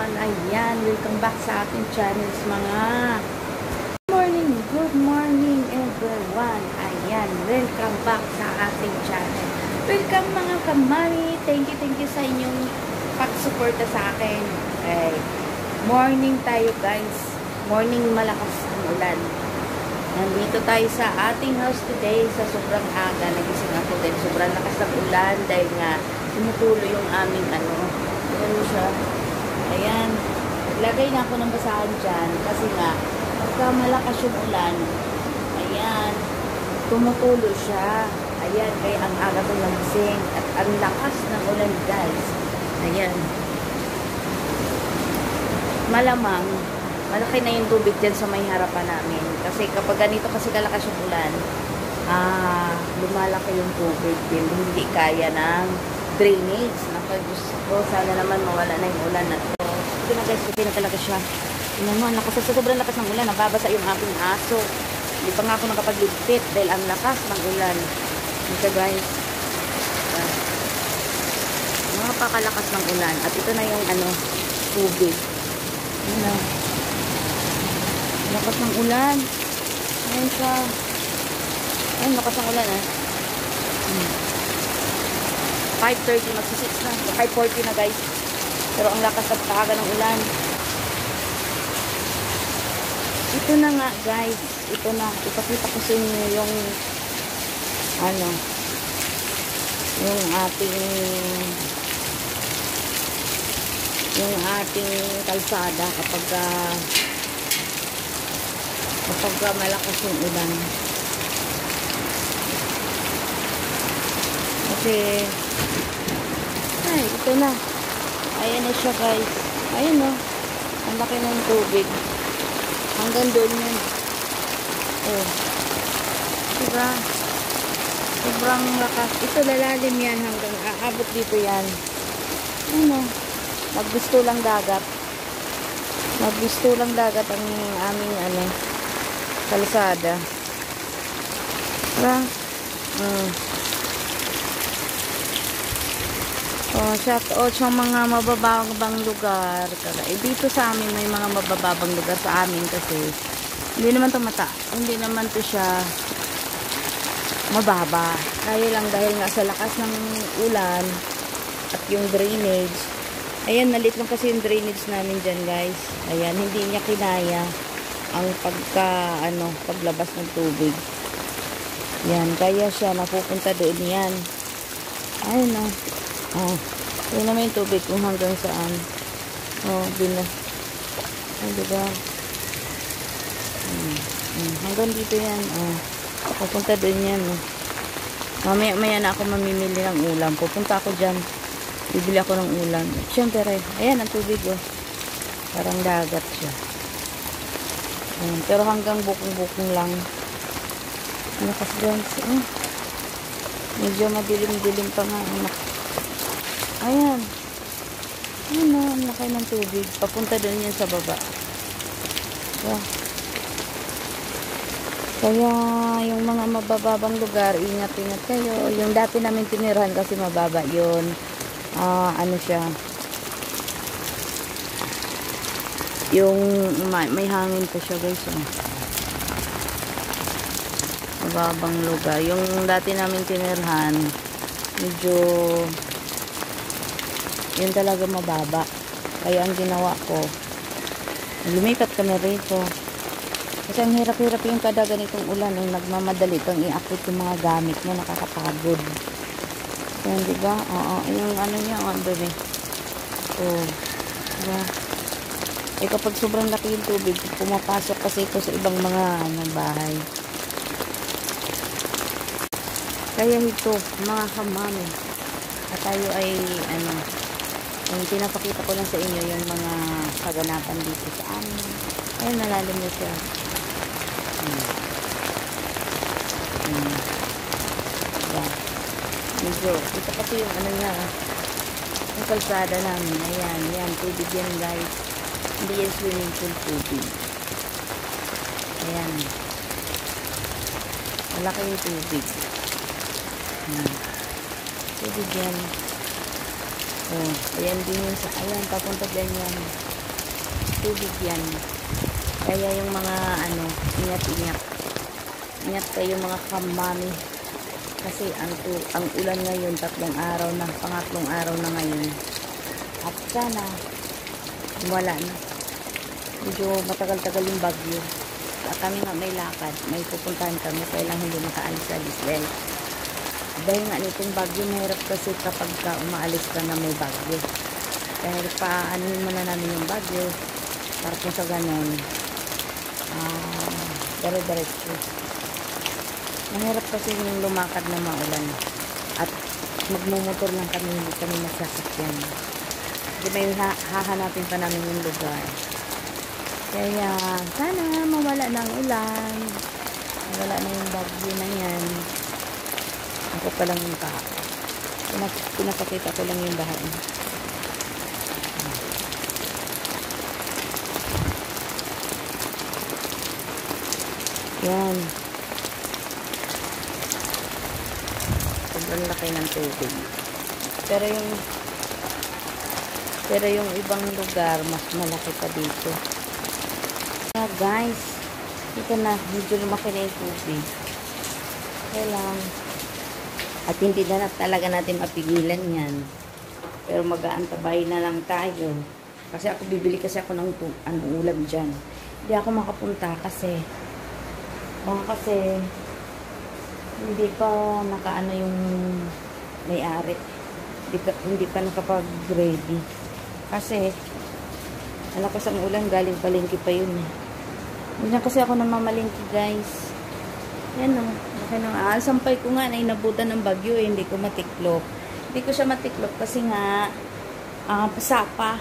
everyone. Ayan, welcome back sa ating channels mga good morning everyone. Ayan, welcome back sa ating channel. Welcome mga kamami. Thank you sa inyong pagsuporta sa akin. Okay. Morning tayo guys. Morning malakas ang ulan. Nandito tayo sa ating house today sa sobrang aga. Nagising ako din. Sobrang lakas ng ulan dahil nga tumutuloy yung aming ano siya. Ayan. Lagay na ako ng basahan dyan kasi nga pagka malakas yung ulan, ayan, tumutulo siya. Ayan, kaya ang aga ko nagising at ang lakas ng ulan guys. Ayan. Malamang malaki na yung tubig dyan sa may harapan namin. Kasi kapag ganito kasi kalakas yung ulan, lumalaki yung tubig din. Hindi kaya ng drainage. Gusto ko, sana naman mawala na yung ulan na to. Ito na guys, okay na talaga siya. Tingnan mo, sa sobrang lakas ng ulan, nababasa yung aking aso. Hindi pa nga ako nakapagligpit dahil ang lakas ng ulan. Ito guys. Napakalakas ng ulan. At ito na yung tubig. Lakas ng ulan. Ayan siya. Ayan, lakas ng ulan 5:30, magsi-6 na. 5:40 na guys. Pero ang lakas at kaaga ng ulan. Ito na nga guys. Ito na. Ipakita ko sa inyo yung yung ating kalsada kapag malakas yung ulan. Kasi ito na. Ayan na siya guys. Ayan o. Ang laki ng tubig. Hanggang doon yun. Diba? Sobrang lakas. Ito lalalim yan hanggang aabot dito yan. Maggusto lang dagat. Maggusto lang dagat ang aming kalsada. Diba? Shout out sa mga mabababang lugar. Dito sa amin may mga mabababang lugar sa amin kasi hindi naman to hindi naman to siya mababa. Kaya lang dahil nga sa lakas ng ulan at yung drainage. Ayan, nalit lang kasi yung drainage namin dyan guys. Ayan, hindi niya kinaya ang paglabas ng tubig. Yan, kaya siya napupunta doon yan. Ayun yun naman yung tubig kung hanggang saan. Diba? Hanggang dito yan. Pupunta doon yan. Mamaya na ako mamimili ng ulam. Pupunta ako dyan. Bibili ako ng ulam. Siyempre, ayan ang tubig Parang dagat siya. Pero hanggang bukong-bukong lang. Kasi guys, medyo madilim-dilim pa nga. Ayan. Ang laki ng tubig. Papunta doon yan sa baba. Kaya yung mga mabababang lugar, ingat-ingat kayo. Yung dati namin tinirahan kasi mababa yun. Siya. Yung may hangin pa siya guys. Mababang lugar. Yung dati namin tinirahan, medyo yun talaga mababa. Kaya ang ginawa ko, lumipat kami rito. Kasi ang hirap-hirap yung kada ganitong ulan. Yung nagmamadali itong i-upload yung mga gamit mo, nakakapagod. Yan, diba? Yung niya, bebe. Diba? Kapag sobrang laki yung tubig, pumapasok kasi ito sa ibang mga bahay. Kaya ito, mga kamami, at tayo ay yung pinapakita ko lang sa inyo yung mga kaganapan dito sa amin. Ayun, nalalim na siya. Medyo, ito kasi yung yung kalsada namin. Ayan, tubig yan guys. Hindi yan swimming pool tubig. Ayan. Malaki yung tubig. Tubig yan. Ayan din yun sa, ayan, papunta dyan yan. tubig yan. Kaya yung mga ano, ingat-ingat. Ingat kayo mga kamami. Kasi ang ulan ngayon, 3 araw na, pangatlong araw na ngayon. At sana, wala na. Medyo matagal-tagal yung bagyo. At kami nga may lakad, may pupuntahan kami, kaya lang hindi makaalis-alis. Dahil nga nitong bagyo, mahirap kasi kapag umaalis ka na may bagyo. Dahil paanuhin mo na namin yung bagyo, para kung sa ganon, dire-diretso. Mahirap kasi yung lumakad na maulan. At magmumotor lang kami, hindi kami magsasakyan. Hindi may hahanapin pa namin yung lugar. Kaya sana mawala na ang ulan. Mawala na yung bagyo na yan. Ako pa lang yung tao. Pinapakita ko lang yung bahay. Yan. Sobrang laki ng tubig. Pero yung ibang lugar, mas malaki pa dito. Guys, dito na, medyo lumaki na yung tubig. Kailang. At hindi na talaga natin mapigilan yan. Pero mag-aantabay na lang tayo. Kasi bibili ako ng ulam dyan. Hindi ako makapunta kasi hindi pa nakaano yung may-ari. Hindi pa nakapag-ready. Kasi alakas ang ulan, galing palengke pa yun eh. Hindi na kasi ako namamalengke, guys. Yan o. Sampay ko nga na inabutan ng bagyo eh. Hindi ko matiklop. Hindi ko siya matiklop kasi nga pasapa.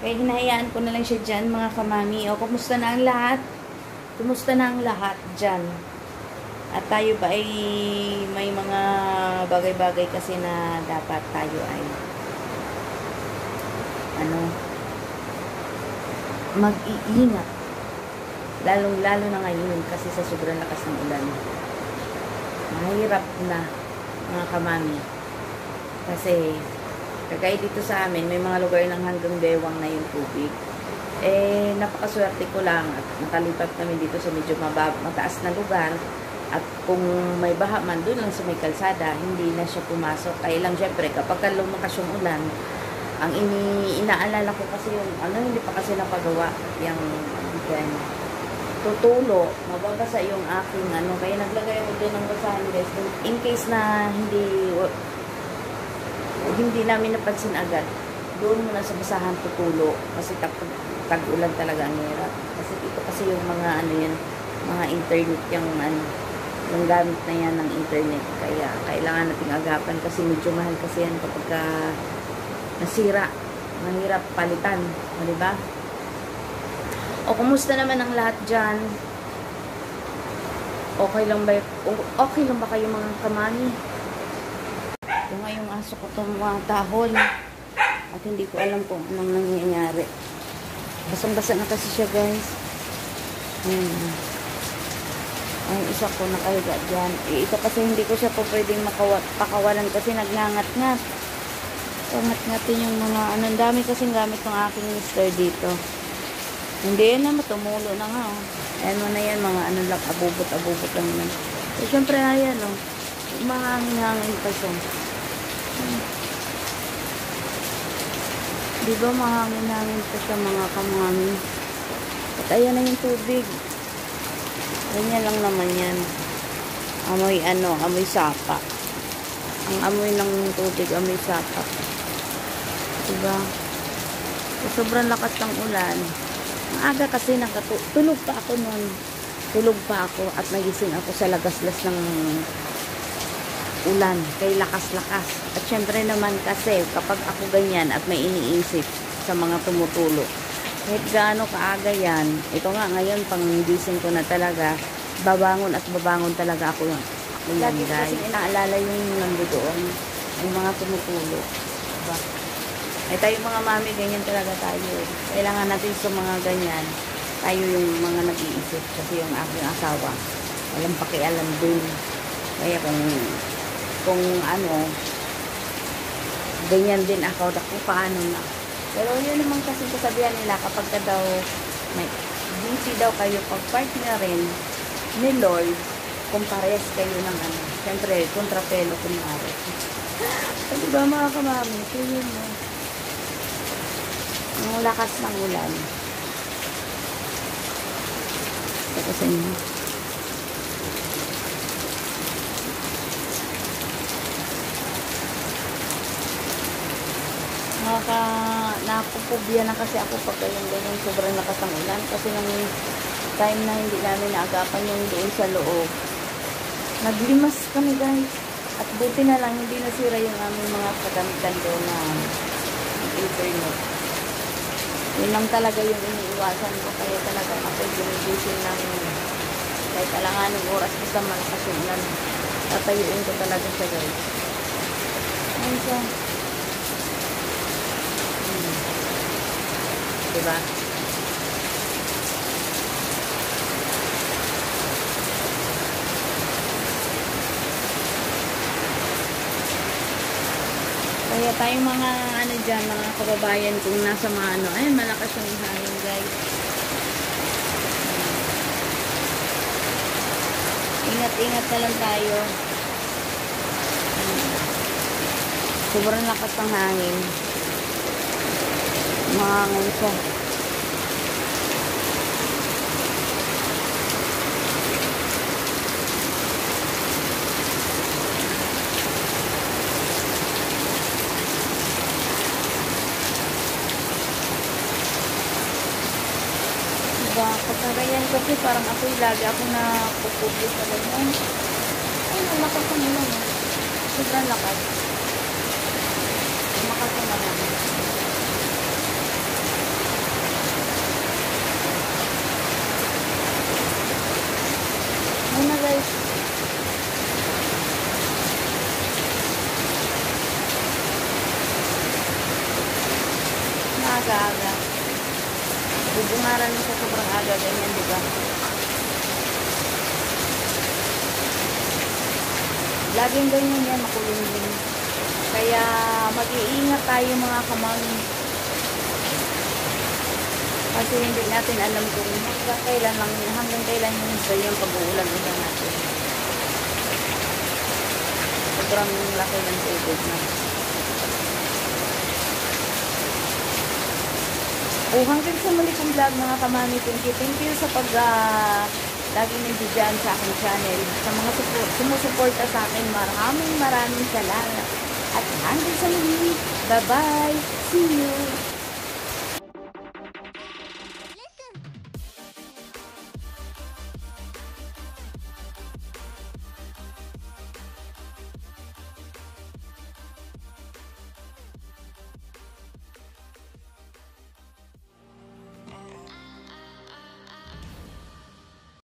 Kaya hinahayaan ko na lang siya dyan, mga kamami. O, kumusta na ang lahat? Kumusta na ang lahat dyan? At tayo ba ay may mga bagay-bagay kasi na dapat tayo ay mag-iingat. Lalong-lalo na ngayon kasi sa sobrang lakas ng ulan. Mahirap na, mga kamami. Kasi kagaya dito sa amin, may mga lugar ng hanggang bewang na yung tubig. Napakaswerte ko lang at nakalipat kami dito sa medyo mataas na lugar. At kung may baha man, doon lang sa may kalsada, hindi na siya pumasok. Kaya lang, syempre, kapag lumakas yung ulan, ang inaalala ko kasi yung, hindi pa kasi napagawa, yung, tutulo, mababasa yung aking, kaya naglagay ako doon ng basahan, guys. In case na hindi namin napansin agad, doon muna sa basahan tutulo. Kasi tag-ulan talaga ang hirap. Kasi ito kasi yung mga, mga internet, yung gamit na yan ng internet. Kaya kailangan nating agapan kasi medyo mahal kasi yan kapag nasira. Mahirap palitan. Diba? O, kumusta naman ang lahat dyan? Okay lang ba kayo mga kamami? Ito nga yung aso ko itong mga tahol. At hindi ko alam kung anong nangyayari. Basang-basa na kasi siya, guys. Ang isa ko nakahiga dyan. Ito kasi hindi ko siya po pwedeng pakawalan kasi nagngangat-ngat. Pangat-ngatin yung mga ang dami kasing gamit ng aking mister dito. Hindi yan na, tumulo na nga. Ayan mo na yan, mga lang, abubot-abubot lang naman. So, syempre, ayan, mahangin-hangin pa siya. Diba, mahangin-hangin pa siya, mga kamami. At ayan na yung tubig. Ganyan lang naman yan. Amoy sapa. Ang amoy ng tubig, amoy sapa. Diba? So, sobrang lakas ng ulan. Ang aga kasi tulog pa ako noon. Tulog pa ako at nagising ako sa lagaslas ng ulan. Kay lakas-lakas. At syempre naman kasi kapag ako ganyan at may iniisip sa mga tumutulo, kahit gaano kaaga yan, ito nga ngayon pang gising ko na talaga, babangon talaga ako yun. Lagi kasi inaalala yung nandoon, yung mga tumutulo. Diba? Ay tayo mga mami, ganyan talaga tayo. Kailangan natin sa mga ganyan, tayo yung mga nag-iisip. Kasi yung aking asawa, walang pakialam din. Kaya kung ganyan din ako, paano na. Pero yun naman kasi kasabihan nila kapag ka daw may busy daw kayo pag partner rin ni Lord, kung parehas kayo ng ano, syempre, kontrapelo kunwari. So, diba mga kamami, ito yun mo. Ang lakas ng ulan. Ito sa inyo. Nakapupubya na kasi ako pag ganyan sobrang lakas ng ulan. Kasi nung time na hindi namin naagapan yung doon sa loob, naglimas kami guys. At buti na lang hindi nasira yung aming mga kagamitan doon na internet. Yun lang talaga yung iniiwasan ko. Kaya talaga ako ginigising ng kahit alanganing oras basta malakas yung ulan. Tatayuin ko talaga siya guys. Ayun siya. Diba? Kaya tayong mga ano dyan, mga kababayan kung nasa mga ano, ay malakas yung hangin guys. Ingat-ingat na lang tayo. Sobrang lakas ng hangin. Mahangin siya. Diba? Pagkagayan kasi parang ako'y lagi ako na pupubyo sa ganyan. Ay, malakas ang ulan. Sobrang lakas. Malakas ang ulan. Muna guys. Maaga-aga. Bubungaran mo sa sobrang aga. Ganyan, diba? Laging ganyan yan, makulungin. Kaya mag-iingat tayo mga kamami. Kasi hindi natin alam kung hanggang kailan yung ba yung pag-uulan ulan natin. Sobrang laki ng tubig na. Hanggang sa muli kong vlog mga kamami. Thank you sa laging nandiyan sa aking channel. Sa mga sumusuporta sa akin, maraming salamat. At hanggang sa muli. Bye-bye. See you.